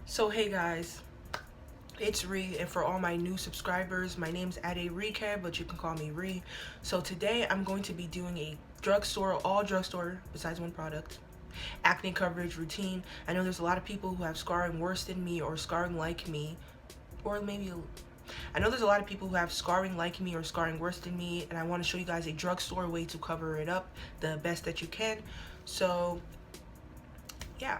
So hey guys, it's Ree, and for all my new subscribers, my name's aderiyik.e, but you can call me Ree. So today I'm going to be doing a all drugstore besides one product, acne coverage routine. I know there's a lot of people who have scarring worse than me or scarring like me, or maybe I know there's a lot of people who have scarring like me or scarring worse than me, and I want to show you guys a drugstore way to cover it up the best that you can. So yeah,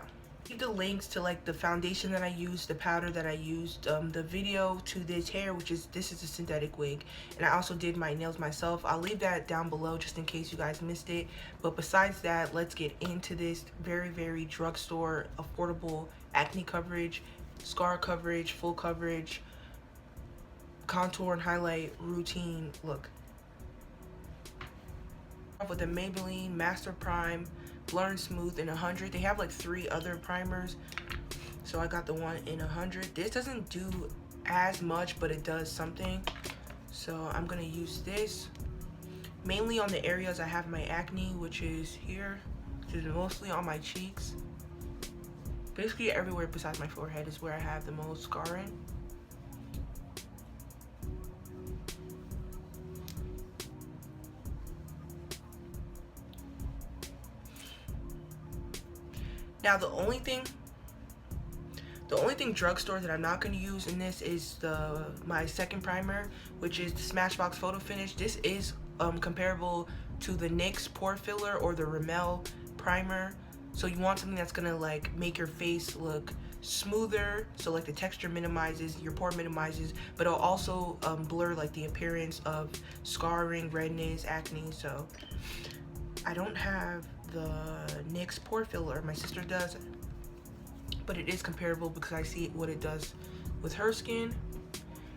leave the links to like the foundation that I used, the powder that I used, the video to this hair, this is a synthetic wig, and I also did my nails myself. I'll leave that down below just in case you guys missed it. But besides that, let's get into this very drugstore affordable acne coverage, scar coverage, full coverage, contour and highlight routine look. With the Maybelline Master Prime Blur and Smooth in 100. They have like 3 other primers, so I got the one in 100. This doesn't do as much, but it does something, so I'm gonna use this mainly on the areas I have my acne, which is here, which is mostly on my cheeks. Basically everywhere besides my forehead is where I have the most scarring. Now the only thing drugstore that I'm not going to use in this is my second primer, which is the Smashbox Photo Finish. This is comparable to the NYX Pore Filler or the Rimmel primer. So you want something that's gonna like make your face look smoother, so like the texture minimizes, your pore minimizes, but it'll also blur like the appearance of scarring, redness, acne. So I don't have the NYX Pore Filler, my sister does, but it is comparable because I see what it does with her skin.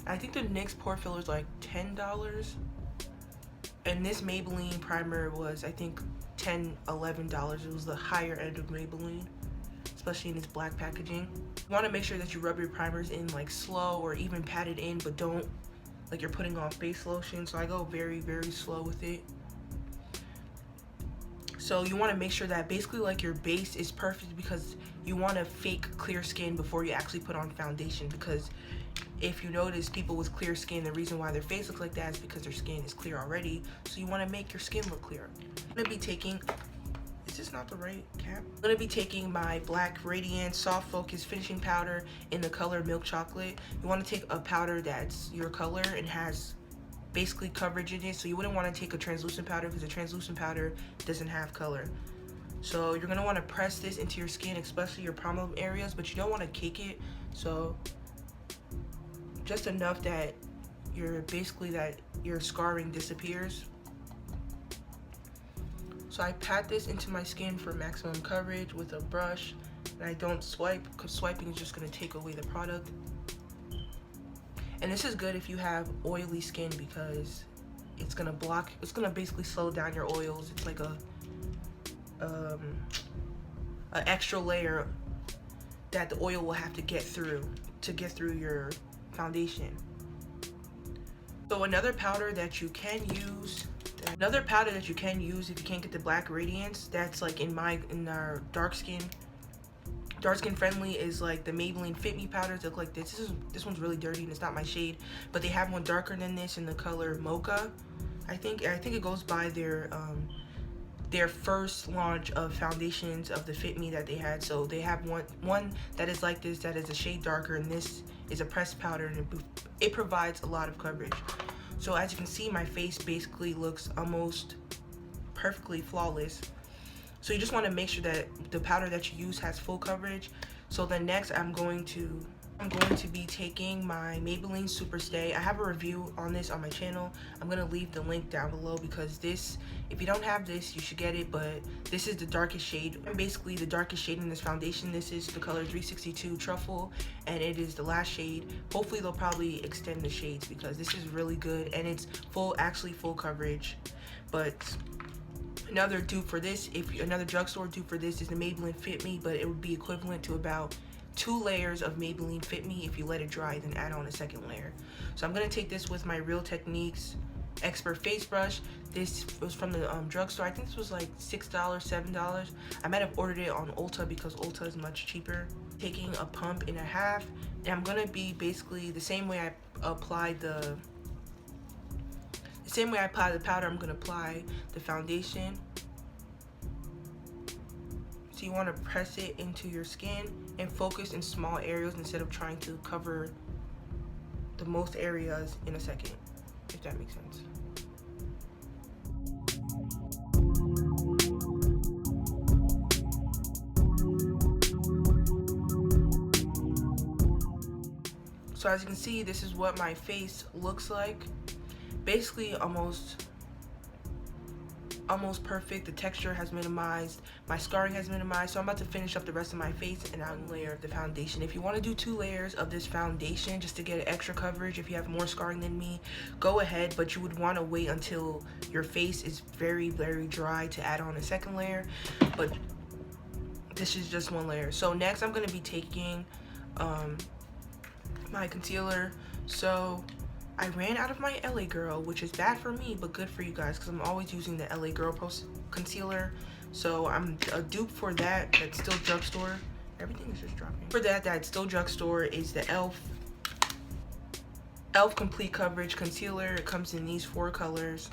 I think the NYX Pore Filler is like $10, and this Maybelline primer was I think $10-11. It was the higher end of Maybelline, especially in this black packaging. You want to make sure that you rub your primers in like slow or even pat it in, but don't like you're putting on face lotion. So I go very slow with it. So you want to make sure that basically like your base is perfect, because you want to fake clear skin before you actually put on foundation. Because if you notice, people with clear skin, the reason why their face looks like that is because their skin is clear already. So you want to make your skin look clear. I'm going to be taking, is this not the right cap? I'm going to be taking my black Radiance Soft Focus Finishing Powder in the color Milk Chocolate. You want to take a powder that's your color and has basically coverage in it. So you wouldn't want to take a translucent powder, because a translucent powder doesn't have color. So you're going to want to press this into your skin, especially your problem areas, but you don't want to cake it. So just enough that your scarring disappears. So I pat this into my skin for maximum coverage with a brush, and I don't swipe, because swiping is just going to take away the product. And this is good if you have oily skin, because it's gonna basically slow down your oils. It's like a extra layer that the oil will have to get through your foundation. So another powder that you can use if you can't get the black Radiance, that's like in our dark skin friendly, is like the Maybelline Fit Me powders. Look like this. This one's really dirty and it's not my shade, but they have one darker than this in the color Mocha. I think it goes by their first launch of foundations of the Fit Me that they had. So they have one that is like this, that is a shade darker, and this is a pressed powder, and it provides a lot of coverage. So as you can see, my face basically looks almost perfectly flawless. So you just want to make sure that the powder that you use has full coverage. So then next I'm going to be taking my Maybelline Superstay. I have a review on this on my channel. I'm going to leave the link down below, because this, if you don't have this, you should get it, but this is the darkest shade. And basically the darkest shade in this foundation. This is the color 362 Truffle, and it is the last shade. Hopefully they'll probably extend the shades, because this is really good, and it's actually full coverage. But another drugstore dupe for this is the Maybelline Fit Me, but it would be equivalent to about 2 layers of Maybelline Fit Me. If you let it dry, then add on a second layer. So I'm going to take this with my Real Techniques Expert Face Brush. This was from the drugstore. I think this was like $6, $7. I might have ordered it on Ulta, because Ulta is much cheaper. taking a pump and a half, and I'm gonna be basically the same way I applied the powder, I'm gonna apply the foundation. So you want to press it into your skin and focus in small areas instead of trying to cover the most areas in a second, if that makes sense. So as you can see, this is what my face looks like. Basically almost perfect. The texture has minimized, my scarring has minimized. So I'm about to finish up the rest of my face and I'll layer the foundation. If you want to do 2 layers of this foundation just to get extra coverage, if you have more scarring than me, go ahead, but you would want to wait until your face is very dry to add on a second layer. But this is just 1 layer. So next I'm going to be taking my concealer. So I ran out of my LA Girl, which is bad for me but good for you guys because I'm always using the LA Girl concealer. So I'm a dupe for that. That's still Drugstore. Everything is just dropping. For that's still Drugstore is the e.l.f. Complete Coverage Concealer. It comes in these 4 colors.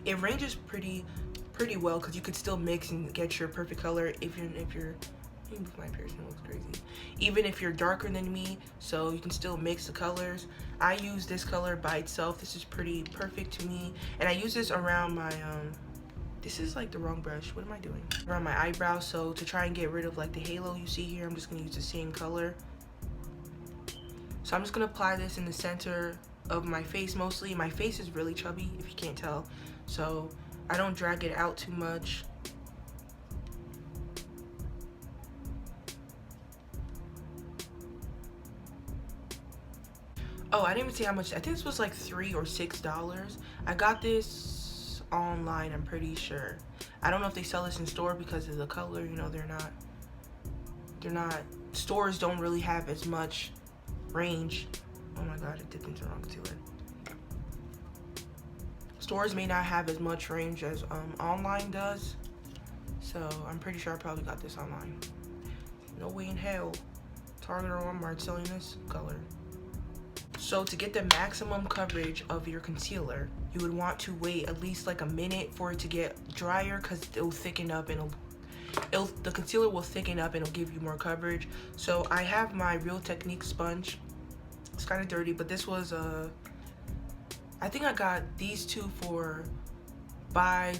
It ranges pretty well because you could still mix and get your perfect color if you're my piercing looks crazy. Even if you're darker than me, so you can still mix the colors. I use this color by itself. This is pretty perfect to me, and I use this around my this is like the wrong brush. What am I doing? Around my eyebrows. So to try and get rid of like the halo you see here, I'm just gonna use the same color. So I'm just gonna apply this in the center of my face mostly. My face is really chubby, if you can't tell, so I don't drag it out too much. Oh, I didn't even see how much. I think this was like $3 or $6. I got this online, I'm pretty sure. I don't know if they sell this in store because of the color. You know, they're not. Stores don't really have as much range. Oh my god, I dipped into the wrong concealer. Stores may not have as much range as online does. So I'm pretty sure I probably got this online. No way in hell Target or Walmart selling this color. So to get the maximum coverage of your concealer, you would want to wait at least like a minute for it to get drier because it'll thicken up and the concealer will thicken up and it'll give you more coverage. So I have my Real Technique sponge. It's kind of dirty, but this was I think I got these 2 for buy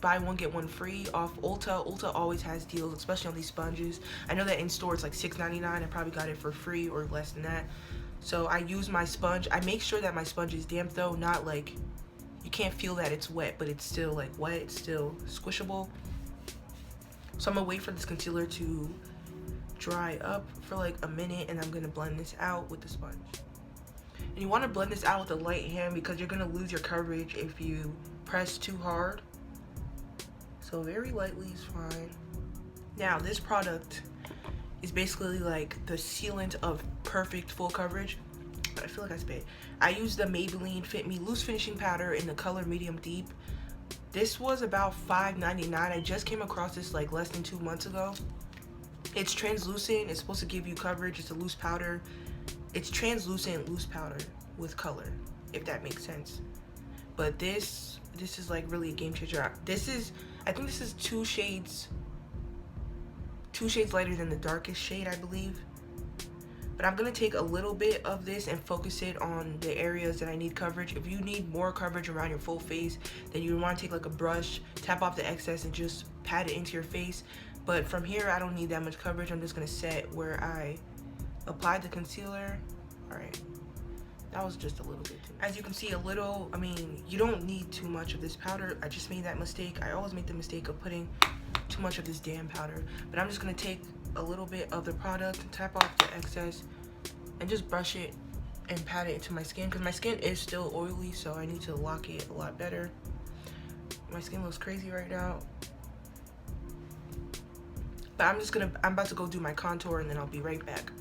1 get 1 free off Ulta. Ulta always has deals, especially on these sponges. I know that in store it's like $6.99. I probably got it for free or less than that. So I use my sponge. I make sure that my sponge is damp though, not like, you can't feel that it's wet, but it's still like wet, it's still squishable. So I'm gonna wait for this concealer to dry up for like a minute, and I'm gonna blend this out with the sponge. And you wanna blend this out with a light hand because you're gonna lose your coverage if you press too hard. So very lightly is fine. Now this product is basically like the sealant of perfect full coverage. I feel like I spit. I use the Maybelline Fit Me Loose Finishing Powder in the color Medium Deep. This was about $5.99. I just came across this like less than 2 months ago. It's translucent. It's supposed to give you coverage. It's a loose powder. It's translucent loose powder with color, if that makes sense. But this is like really a game changer. I think this is 2 shades lighter than the darkest shade, I believe. But I'm gonna take a little bit of this and focus it on the areas that I need coverage. If you need more coverage around your full face, then you want to take like a brush, tap off the excess and just pat it into your face. But from here, I don't need that much coverage. I'm just gonna set where I applied the concealer. All right, that was just a little bit too much. As you can see, I mean, you don't need too much of this powder. I just made that mistake. I always make the mistake of putting too much of this damn powder. But I'm just gonna take a little bit of the product and tap off the excess and just brush it and pat it into my skin because my skin is still oily, so I need to lock it a lot better. My skin looks crazy right now. But I'm about to go do my contour and then I'll be right back.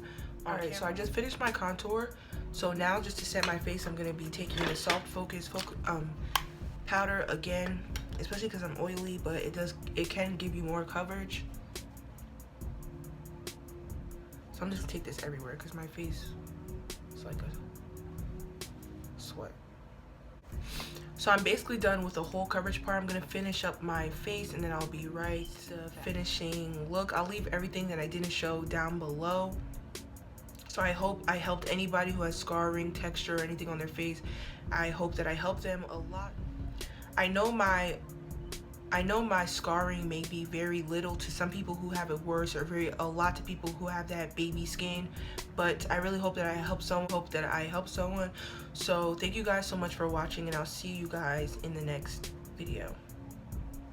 Alright, so I just finished my contour. So now just to set my face, I'm gonna be taking the Soft Focus powder again, especially because I'm oily, but it can give you more coverage. So I'm just take this everywhere because my face is like a sweat. So I'm basically done with the whole coverage part. I'm gonna finish up my face and then I'll be right to finishing look. I'll leave everything that I didn't show down below. So I hope I helped anybody who has scarring, texture, or anything on their face. I hope that I helped them a lot. I know my scarring may be very little to some people who have it worse, or a lot to people who have that baby skin, but I really hope that I help someone. So thank you guys so much for watching, and I'll see you guys in the next video.